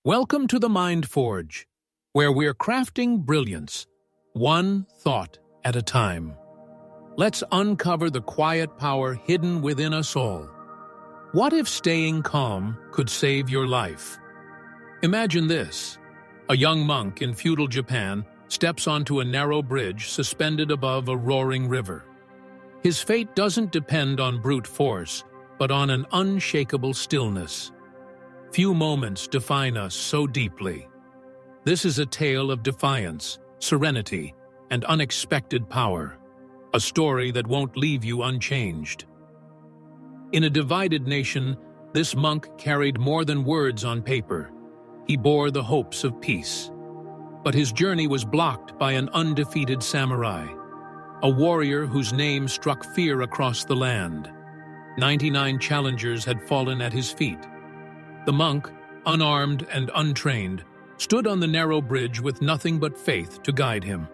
Welcome to the Mind Forge, where we're crafting brilliance, one thought at a time. Let's uncover the quiet power hidden within us all. What if staying calm could save your life? Imagine this. A young monk in feudal Japan steps onto a narrow bridge suspended above a roaring river. His fate doesn't depend on brute force, but on an unshakable stillness. Few moments define us so deeply. This is a tale of defiance, serenity, and unexpected power, a story that won't leave you unchanged. In a divided nation, this monk carried more than words on paper. He bore the hopes of peace. But his journey was blocked by an undefeated samurai, a warrior whose name struck fear across the land. 99 challengers had fallen at his feet. The monk, unarmed and untrained, stood on the narrow bridge with nothing but faith to guide him.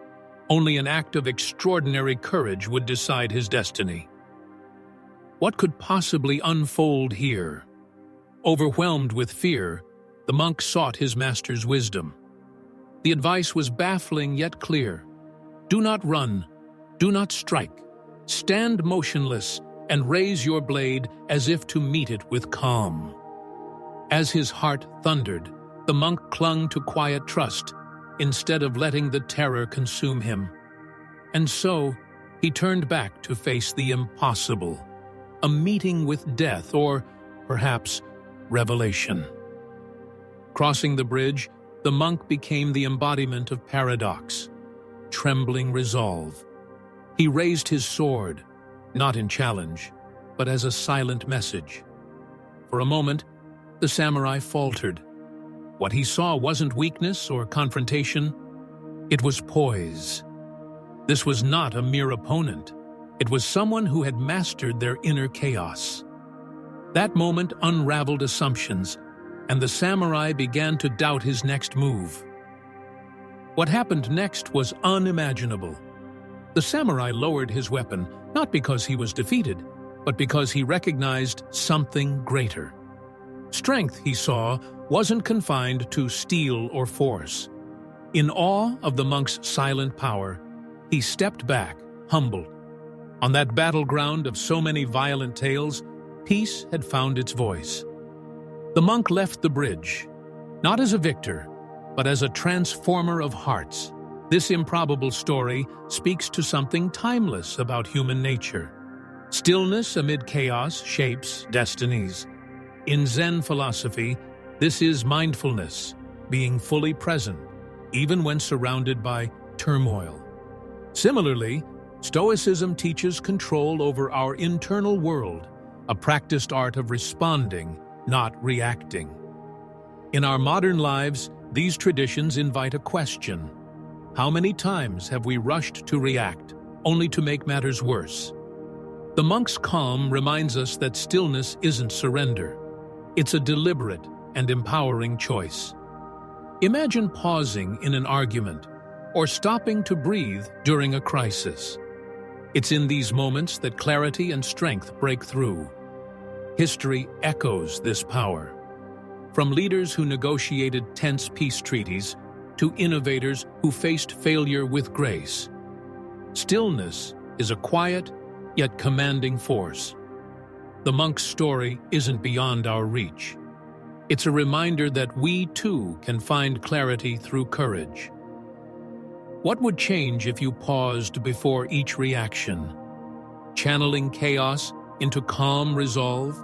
Only an act of extraordinary courage would decide his destiny. What could possibly unfold here? Overwhelmed with fear, the monk sought his master's wisdom. The advice was baffling yet clear. Do not run, do not strike. Stand motionless and raise your blade as if to meet it with calm. As his heart thundered, the monk clung to quiet trust instead of letting the terror consume him. And so, he turned back to face the impossible, a meeting with death or, perhaps, revelation. Crossing the bridge, the monk became the embodiment of paradox, trembling resolve. He raised his sword, not in challenge, but as a silent message. For a moment, the samurai faltered. What he saw wasn't weakness or confrontation, it was poise. This was not a mere opponent. It was someone who had mastered their inner chaos. That moment unraveled assumptions, and the samurai began to doubt his next move. What happened next was unimaginable. The samurai lowered his weapon, not because he was defeated, but because he recognized something greater. Strength, he saw, wasn't confined to steel or force. In awe of the monk's silent power, he stepped back, humbled. On that battleground of so many violent tales, peace had found its voice. The monk left the bridge, not as a victor, but as a transformer of hearts. This improbable story speaks to something timeless about human nature. Stillness amid chaos shapes destinies. In Zen philosophy, this is mindfulness, being fully present, even when surrounded by turmoil. Similarly, Stoicism teaches control over our internal world, a practiced art of responding, not reacting. In our modern lives, these traditions invite a question. How many times have we rushed to react, only to make matters worse? The monk's calm reminds us that stillness isn't surrender. It's a deliberate and empowering choice. Imagine pausing in an argument or stopping to breathe during a crisis. It's in these moments that clarity and strength break through. History echoes this power. From leaders who negotiated tense peace treaties to innovators who faced failure with grace. Stillness is a quiet yet commanding force. The monk's story isn't beyond our reach. It's a reminder that we, too, can find clarity through courage. What would change if you paused before each reaction? Channeling chaos into calm resolve?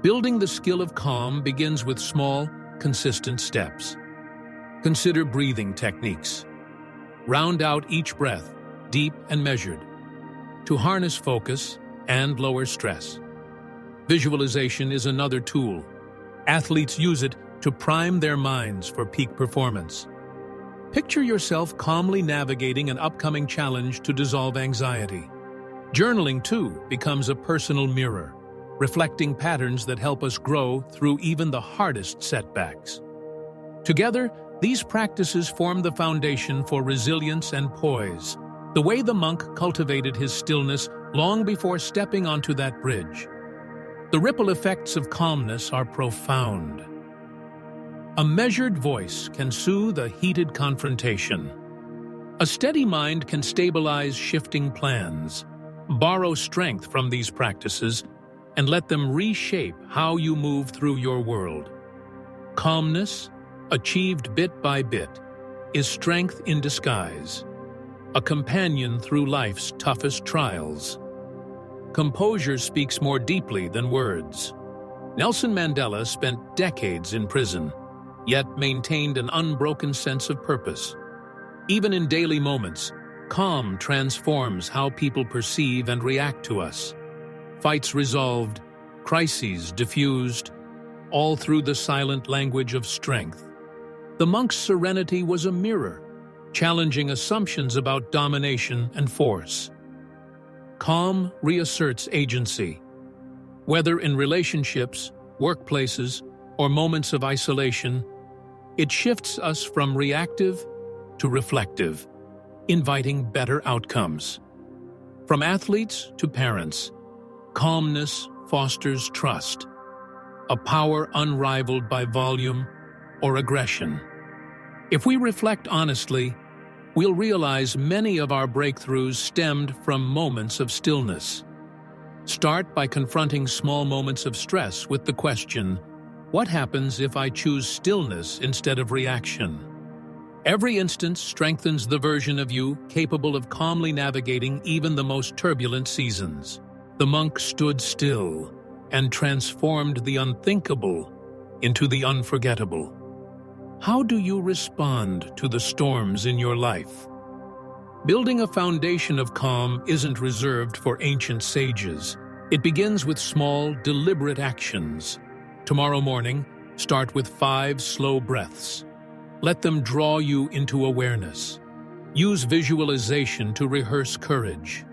Building the skill of calm begins with small, consistent steps. Consider breathing techniques. Round out each breath, deep and measured, to harness focus and lower stress. Visualization is another tool. Athletes use it to prime their minds for peak performance. Picture yourself calmly navigating an upcoming challenge to dissolve anxiety. Journaling, too, becomes a personal mirror, reflecting patterns that help us grow through even the hardest setbacks. Together, these practices form the foundation for resilience and poise, the way the monk cultivated his stillness long before stepping onto that bridge. The ripple effects of calmness are profound. A measured voice can soothe a heated confrontation. A steady mind can stabilize shifting plans. Borrow strength from these practices and let them reshape how you move through your world. Calmness, achieved bit by bit, is strength in disguise, a companion through life's toughest trials. Composure speaks more deeply than words. Nelson Mandela spent decades in prison, yet maintained an unbroken sense of purpose. Even in daily moments, calm transforms how people perceive and react to us. Fights resolved, crises diffused, all through the silent language of strength. The monk's serenity was a mirror, challenging assumptions about domination and force. Calm reasserts agency. Whether in relationships, workplaces, or moments of isolation, it shifts us from reactive to reflective, inviting better outcomes. From athletes to parents, calmness fosters trust, a power unrivaled by volume or aggression. If we reflect honestly, we'll realize many of our breakthroughs stemmed from moments of stillness. Start by confronting small moments of stress with the question, what happens if I choose stillness instead of reaction? Every instance strengthens the version of you capable of calmly navigating even the most turbulent seasons. The monk stood still and transformed the unthinkable into the unforgettable. How do you respond to the storms in your life? Building a foundation of calm isn't reserved for ancient sages. It begins with small, deliberate actions. Tomorrow morning, start with 5 slow breaths. Let them draw you into awareness. Use visualization to rehearse courage.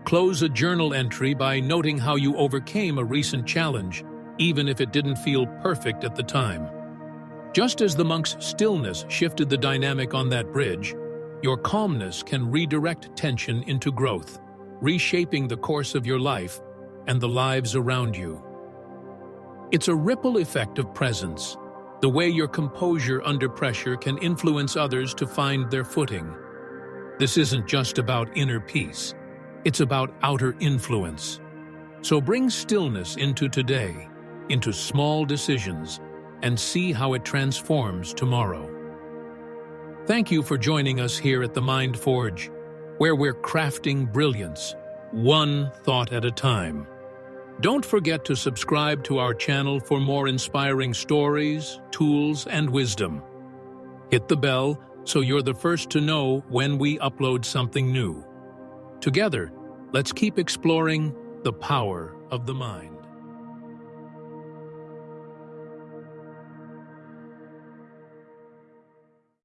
Close a journal entry by noting how you overcame a recent challenge, even if it didn't feel perfect at the time. Just as the monk's stillness shifted the dynamic on that bridge, your calmness can redirect tension into growth, reshaping the course of your life and the lives around you. It's a ripple effect of presence, the way your composure under pressure can influence others to find their footing. This isn't just about inner peace, it's about outer influence. So bring stillness into today, into small decisions, and see how it transforms tomorrow. Thank you for joining us here at the Mind Forge, where we're crafting brilliance, one thought at a time. Don't forget to subscribe to our channel for more inspiring stories, tools, and wisdom. Hit the bell so you're the first to know when we upload something new. Together, let's keep exploring the power of the mind.